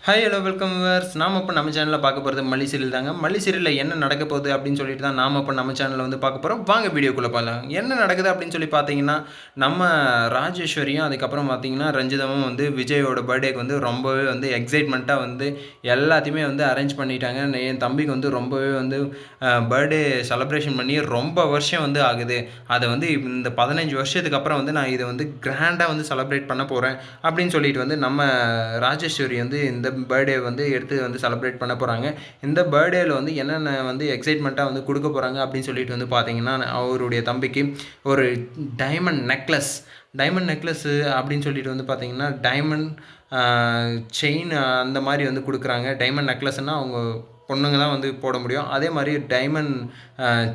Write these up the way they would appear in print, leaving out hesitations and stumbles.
Hi hello welcome viewers. நாம் இப்போ நம்ம சேனலில் பார்க்க போகிறது மல்லி சீரியல் தாங்க. மல்லி சீரியலில் என்ன நடக்க போகுது அப்படின்னு சொல்லிட்டு தான் நாம் இப்போ நம்ம சேனலில் வந்து பார்க்க போகிறோம். வாங்க வீடியோக்குள்ளே பார்க்கலாம். என்ன நடக்குது அப்படின்னு சொல்லி பார்த்தீங்கன்னா, நம்ம ராஜேஸ்வரியும் அதுக்கப்புறம் பார்த்தீங்கன்னா ரஞ்சிதமும் வந்து விஜயோட பர்த்டேக்கு வந்து ரொம்பவே வந்து எக்ஸைட்மெண்ட்டாக வந்து எல்லாத்தையுமே வந்து அரேஞ்ச் பண்ணிட்டாங்க. என் தம்பிக்கு வந்து ரொம்பவே வந்து பர்த்டே செலப்ரேஷன் பண்ணி ரொம்ப வருஷம் வந்து ஆகுது. அதை வந்து இந்த 15 வருஷத்துக்கு அப்புறம் வந்து நான் இதை வந்து கிராண்டாக வந்து செலப்ரேட் பண்ண போகிறேன் அப்படின்னு சொல்லிட்டு வந்து நம்ம ராஜேஸ்வரி வந்து இந்த பர்த்டே வந்து எடுத்து வந்து செலிப்ரேட் பண்ண போகிறாங்க. இந்த பர்த்டேயில் வந்து என்னென்ன வந்து எக்ஸைட்மெண்ட்டாக வந்து கொடுக்க போகிறாங்க அப்படின்னு சொல்லிட்டு வந்து பார்த்தீங்கன்னா, அவருடைய தம்பிக்கு ஒரு டைமண்ட் நெக்லஸ்ஸு அப்படின்னு சொல்லிட்டு வந்து பார்த்தீங்கன்னா, டைமண்ட் செயின் அந்த மாதிரி வந்து கொடுக்குறாங்க. டைமண்ட் நெக்லஸ்னால் அவங்க பொண்ணுங்க தான் வந்து போட முடியும். அதே மாதிரி டைமண்ட்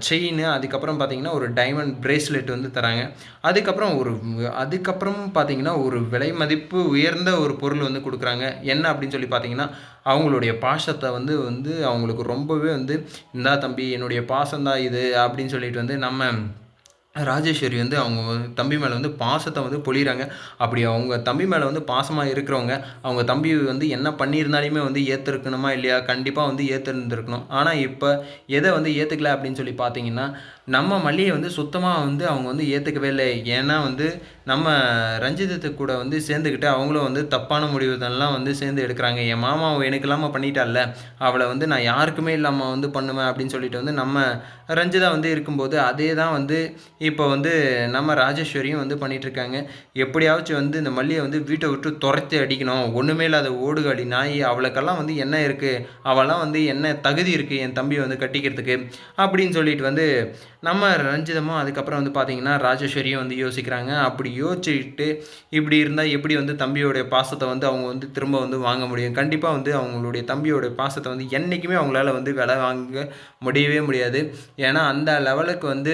செயின், அதுக்கப்புறம் பார்த்தீங்கன்னா ஒரு டைமண்ட் பிரேஸ்லெட் வந்து தராங்க. அதுக்கப்புறம் பார்த்தீங்கன்னா ஒரு விலை மதிப்பு உயர்ந்த ஒரு பொருள் வந்து கொடுக்குறாங்க. என்ன அப்படின்னு சொல்லி பார்த்தீங்கன்னா, அவங்களுடைய பாசத்தை வந்து வந்து அவங்களுக்கு ரொம்பவே வந்து, இந்தா தம்பி என்னுடைய பாசம்தான் இது அப்படின்னு சொல்லிட்டு வந்து நம்ம ராஜேஸ்வரி வந்து அவங்க தம்பி மேலே வந்து பாசத்தை வந்து பொழிகிறாங்க. அப்படி அவங்க தம்பி மேலே வந்து பாசமாக இருக்கிறவங்க, அவங்க தம்பி வந்து என்ன பண்ணியிருந்தாலுமே வந்து ஏற்றுருக்கணுமா இல்லையா? கண்டிப்பாக வந்து ஏற்றுருந்துருக்கணும். ஆனால் இப்போ எதை வந்து ஏற்றுக்கல அப்படின்னு சொல்லி பார்த்தீங்கன்னா, நம்ம மல்லியை வந்து சுத்தமாக வந்து அவங்க வந்து ஏற்றுக்கவே இல்லை. ஏன்னா வந்து நம்ம ரஞ்சிதத்து கூட வந்து சேர்ந்துக்கிட்டு அவங்களும் வந்து தப்பான முடிவுதெல்லாம் வந்து சேர்ந்து எடுக்கிறாங்க. என் மாமா எனக்கு இல்லாமல் பண்ணிட்டால, அவளை வந்து நான் யாருக்குமே இல்லாமல் வந்து பண்ணுவேன் அப்படின்னு சொல்லிட்டு வந்து நம்ம ரஞ்சிதா வந்து இருக்கும்போது, அதே தான் வந்து இப்போ வந்து நம்ம ராஜேஸ்வரியும் வந்து பண்ணிகிட்ருக்காங்க. எப்படியாச்சும் வந்து இந்த மல்லியை வந்து வீட்டை விட்டு துரத்தி அடிக்கணும். ஒன்றுமே இல்லாத ஓடுகாலி நாய், அவளுக்கெல்லாம் வந்து என்ன இருக்குது, அவெல்லாம் வந்து என்ன தகுதி இருக்குது என் தம்பியை வந்து கட்டிக்கிறதுக்கு அப்படின்னு சொல்லிட்டு வந்து நம்ம ரஞ்சிதமும் அதுக்கப்புறம் வந்து பார்த்திங்கன்னா ராஜேஸ்வரியும் வந்து யோசிக்கிறாங்க. அப்படி யோசிச்சுக்கிட்டு இப்படி இருந்தால் எப்படி வந்து தம்பியோடைய பாசத்தை வந்து அவங்க வந்து திரும்ப வந்து வாங்க முடியும்? கண்டிப்பாக வந்து அவங்களுடைய தம்பியோடைய பாசத்தை வந்து என்றைக்குமே அவங்களால வந்து விலை வாங்க முடியவே முடியாது. ஏன்னா அந்த லெவலுக்கு வந்து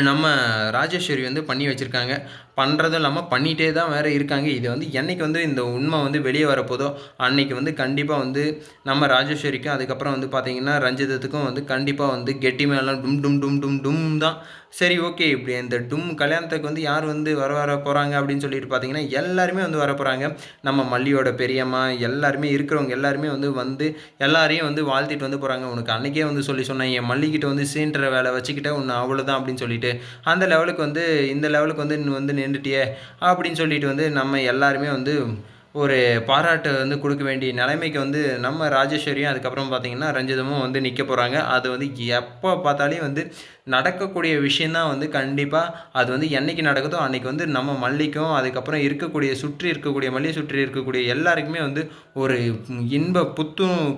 நம்ம ராஜேஸ்வரி வந்து பண்ணி வச்சுருக்காங்க. பண்ணுறதும் இல்லாமல் பண்ணிகிட்டே தான் வேறு இருக்காங்க. இது வந்து என்றைக்கு வந்து இந்த உண்மை வந்து வெளியே வரப்போதோ அன்றைக்கி வந்து கண்டிப்பாக வந்து நம்ம ராஜேஸ்வரிக்கும் அதுக்கப்புறம் வந்து பார்த்திங்கன்னா ரஞ்சிதத்துக்கும் வந்து கண்டிப்பாக வந்து கெட்டி மேலாம் டும் டும் டும் டும் டும் தான். சரி, ஓகே. இப்படி இந்த டும் கல்யாணத்துக்கு வந்து யார் வந்து வர போகிறாங்க அப்படின்னு சொல்லிட்டு பார்த்தீங்கன்னா, எல்லாருமே வந்து வர போகிறாங்க. நம்ம மல்லியோட பெரியம்மா எல்லாருமே இருக்கிறவங்க எல்லாருமே வந்து எல்லாரையும் வந்து வாழ்த்திட்டு வந்து போகிறாங்க. உனக்கு அன்றைக்கே வந்து சொன்னேன், என் மல்லிக்கிட்ட வந்து சீன்ற வேலை வச்சுக்கிட்ட உன்னை அவ்வளோதான் அப்படின்னு சொல்லிட்டு, அந்த லெவலுக்கு வந்து இந்த லெவலுக்கு வந்து நின்றுட்டியே அப்படின்னு சொல்லிட்டு வந்து நம்ம எல்லாருமே வந்து ஒரு பாராட்டு வந்து கொடுக்க வேண்டிய நிலைமைக்கு வந்து நம்ம ராஜேஸ்வரியும் அதுக்கப்புறம் பார்த்திங்கன்னா ரஞ்சிதமும் வந்து நிற்க போகிறாங்க. அது வந்து எப்போ பார்த்தாலே வந்து நடக்கக்கூடிய விஷயந்தான் வந்து கண்டிப்பாக அது வந்து என்றைக்கு நடக்குதோ அன்றைக்கி வந்து நம்ம மல்லிக்கும் அதுக்கப்புறம் மல்லியை சுற்றி இருக்கக்கூடிய எல்லாருக்குமே வந்து ஒரு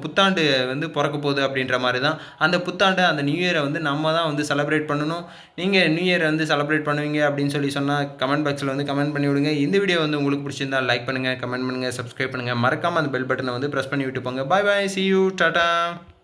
புத்தாண்டு வந்து பிறக்க போகுது அப்படின்ற மாதிரி தான். அந்த புத்தாண்டு அந்த நியூ இயரை வந்து நம்ம தான் வந்து செலிப்ரேட் பண்ணணும். நீங்கள் நியூ இயரை வந்து செலிப்ரேட் பண்ணுவீங்க அப்படின்னு சொன்னால் கமெண்ட் பாக்ஸில் வந்து கமெண்ட் பண்ணி விடுங்க. இந்த வீடியோ வந்து உங்களுக்கு பிடிச்சிருந்தா லைக் பண்ணுங்கள், கமெண்ட் பண்ணுங்கள், சப்ஸ்கிரைப் பண்ணுங்கள். மறக்காமல் அந்த பெல் பட்டனை வந்து ப்ரெஸ் பண்ணி விட்டு போங்க. பாய் பாய், see you, டாடா.